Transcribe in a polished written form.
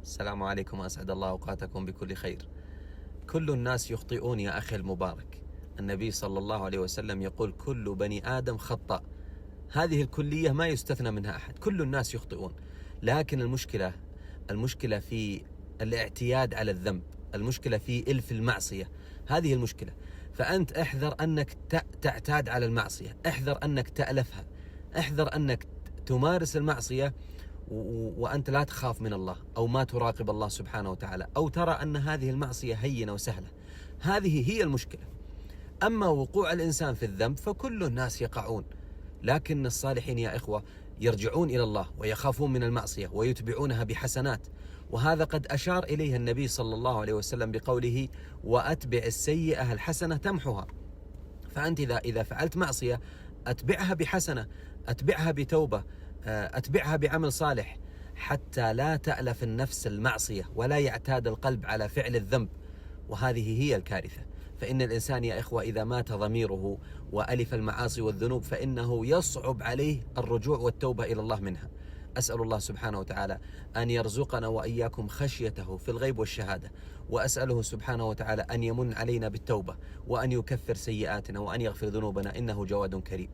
السلام عليكم وأسعد الله أوقاتكم بكل خير. كل الناس يخطئون يا أخي المبارك. النبي صلى الله عليه وسلم يقول كل بني آدم خطأ. هذه الكلية ما يستثنى منها أحد، كل الناس يخطئون، لكن المشكلة في الاعتياد على الذنب، المشكلة في إلف المعصية، هذه المشكلة. فأنت احذر أنك تعتاد على المعصية، احذر أنك تألفها، احذر أنك تمارس المعصية وأنت لا تخاف من الله أو ما تراقب الله سبحانه وتعالى، أو ترى أن هذه المعصية هينة وسهلة. هذه هي المشكلة. أما وقوع الإنسان في الذنب فكل الناس يقعون، لكن الصالحين يا إخوة يرجعون إلى الله ويخافون من المعصية ويتبعونها بحسنات، وهذا قد أشار إليه النبي صلى الله عليه وسلم بقوله وأتبع السيئة الحسنة تمحها. فأنت إذا فعلت معصية أتبعها بحسنة، أتبعها بتوبة، أتبعها بعمل صالح، حتى لا تألف النفس المعصية ولا يعتاد القلب على فعل الذنب، وهذه هي الكارثة. فإن الإنسان يا إخوة إذا مات ضميره وألف المعاصي والذنوب فإنه يصعب عليه الرجوع والتوبة إلى الله منها. أسأل الله سبحانه وتعالى أن يرزقنا وإياكم خشيته في الغيب والشهادة، وأسأله سبحانه وتعالى أن يمن علينا بالتوبة وأن يكفر سيئاتنا وأن يغفر ذنوبنا، إنه جواد كريم.